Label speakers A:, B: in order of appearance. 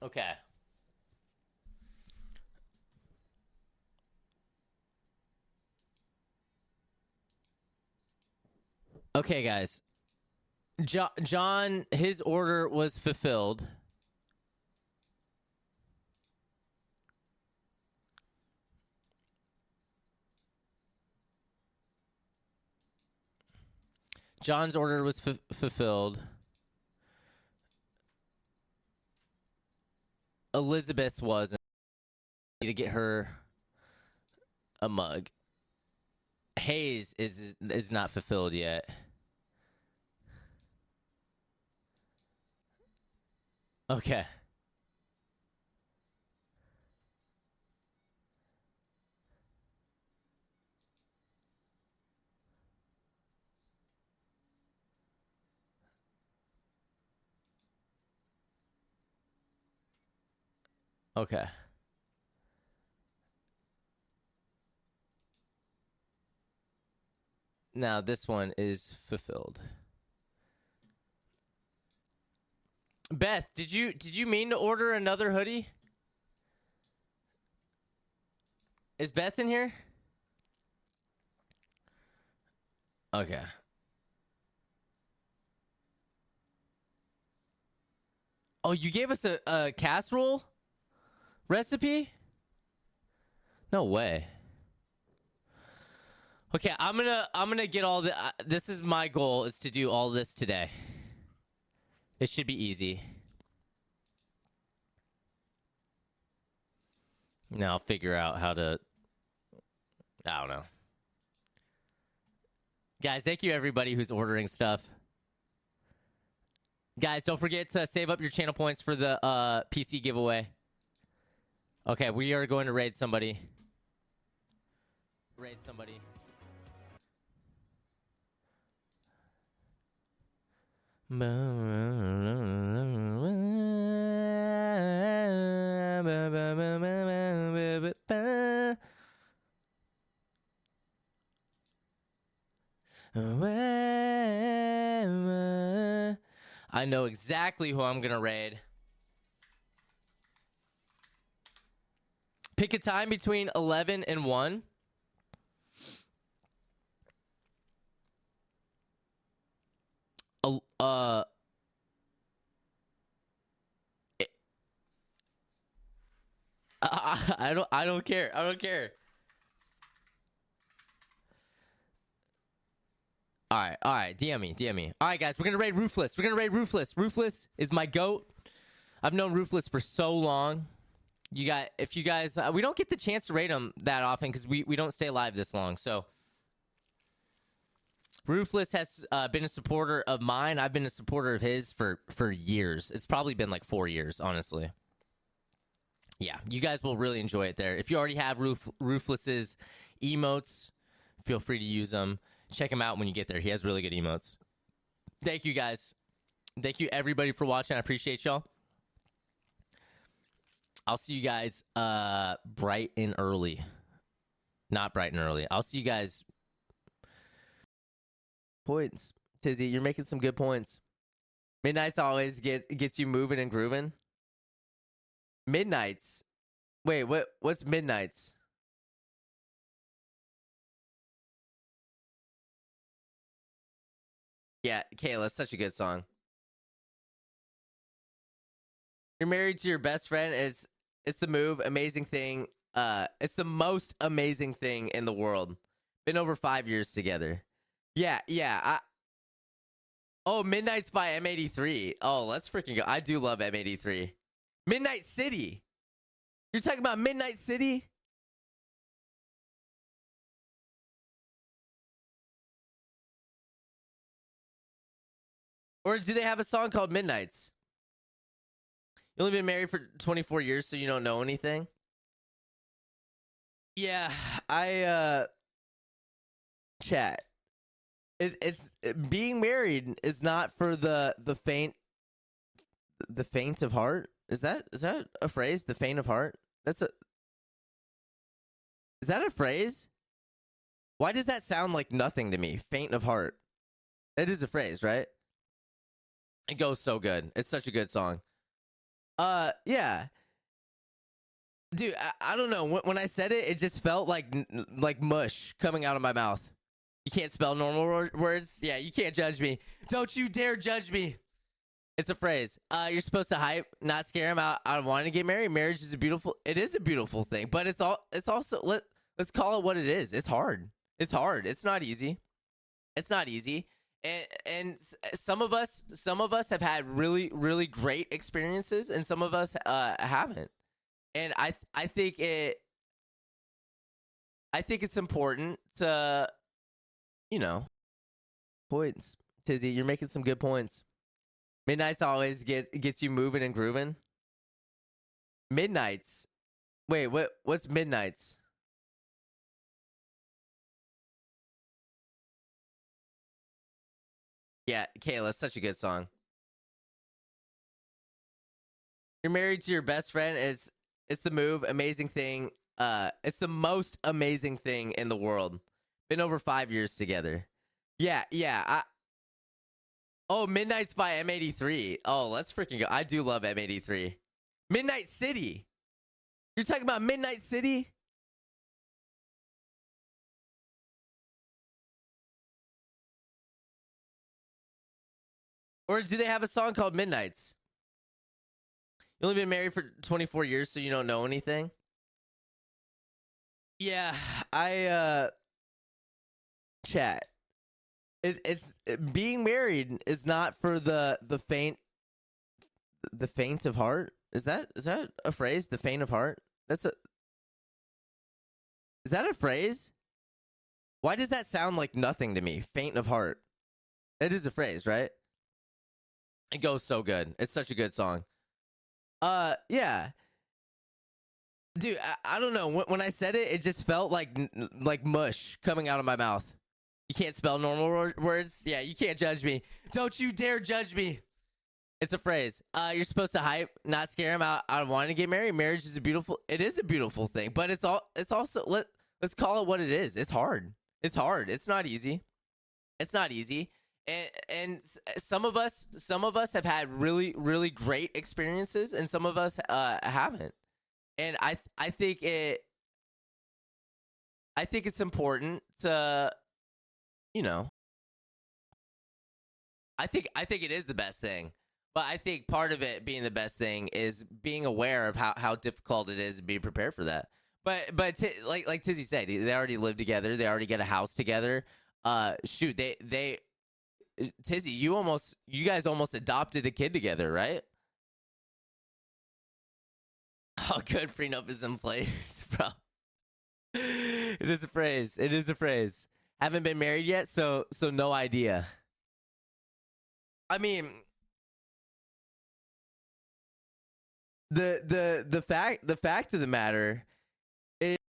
A: Okay. Okay, guys. John, his order was fulfilled. John's order was fulfilled. Elizabeth's wasn't. To get her a mug. Hayes is not fulfilled yet. Okay. Okay. Now this one is fulfilled. Beth, did you mean to order another hoodie? Is Beth in here? Okay. Oh, you gave us a casserole recipe? No way. Okay, I'm gonna get all the. This is my goal: is to do all this today. It should be easy. Now I'll figure out how to. I don't know. Guys, thank you everybody who's ordering stuff. Guys, don't forget to save up your channel points for the PC giveaway. Okay, we are going to raid somebody. Raid somebody. I know exactly who I'm gonna raid. Pick a time between 11 and 1. I don't care. I don't care. All right. DM me. All right, guys, we're gonna raid Ruthless. Ruthless is my goat. I've known Ruthless for so long. If you guys, we don't get the chance to raid him that often because we don't stay live this long. So Ruthless has been a supporter of mine. I've been a supporter of his for years. It's probably been like 4 years, honestly. Yeah, you guys will really enjoy it there. If you already have Ruthless's emotes, feel free to use them. Check him out when you get there. He has really good emotes. Thank you, guys. Thank you, everybody, for watching. I appreciate y'all. I'll see you guys bright and early. Not bright and early. I'll see you guys. Points. Tizzy, you're making some good points. Midnight's always gets you moving and grooving. Midnights. Wait, what's Midnights? Yeah, Kayla, such a good song. You're married to your best friend. It's the move, amazing thing. It's the most amazing thing in the world. Been over 5 years together. Yeah. Oh, Midnight's by M83. Oh, let's freaking go. I do love M83. Midnight City. You're talking about Midnight City? Or do they have a song called Midnights? You only been married for 24 years, so you don't know anything? Yeah, chat. It's being married is not for the faint of heart. Is that a phrase? The faint of heart? Is that a phrase? Why does that sound like nothing to me? Faint of heart. It is a phrase, right? It goes so good. It's such a good song. Yeah, dude. I don't know. When I said it, it just felt like mush coming out of my mouth. You can't spell normal words. Yeah, you can't judge me. Don't you dare judge me. It's a phrase. You're supposed to hype, not scare him out of wanting to get married. Marriage is a beautiful. It is a beautiful thing, but it's all. It's also let's call it what it is. It's hard. It's hard. It's not easy. It's not easy. And some of us have had really great experiences, and some of us haven't. And I think it's important to you know points. Tizzy, you're making some good points. Midnight's always gets you moving and grooving. Midnight's. Wait, what's midnight's? Yeah, Kayla, such a good song. You're married to your best friend. It's the move, amazing thing. It's the most amazing thing in the world. Been over 5 years together. Yeah, yeah. Oh, Midnight's by M83. Oh, let's freaking go. I do love M83. Midnight City. You're talking about Midnight City? Or do they have a song called Midnights? You only been married for 24 years, so you don't know anything? Yeah, I chat. It's being married is not for the faint of heart. Is that a phrase? The faint of heart. That's a Is that a phrase? Why does that sound like nothing to me? Faint of heart. It is a phrase, right? It goes so good. It's such a good song. Yeah, dude. I don't know. When I said it, it just felt like mush coming out of my mouth. You can't spell normal words. Yeah, you can't judge me. Don't you dare judge me. It's a phrase. You're supposed to hype, not scare him out of wanting to get married. Marriage is a beautiful. It is a beautiful thing, but it's all. It's also let's call it what it is. It's hard. It's hard. It's not easy. It's not easy. And some of us have had really great experiences, and some of us haven't. And I think it's important to you know I think it is the best thing. But I think part of it being the best thing is being aware of how difficult it is to be prepared for that. But like Tizzy said, they already live together. They already get a house together. Shoot, they Tizzy, you guys almost adopted a kid together, right? Oh, good prenup is in place, bro. It is a phrase. It is a phrase. Haven't been married yet, so no idea. I mean, the fact of the matter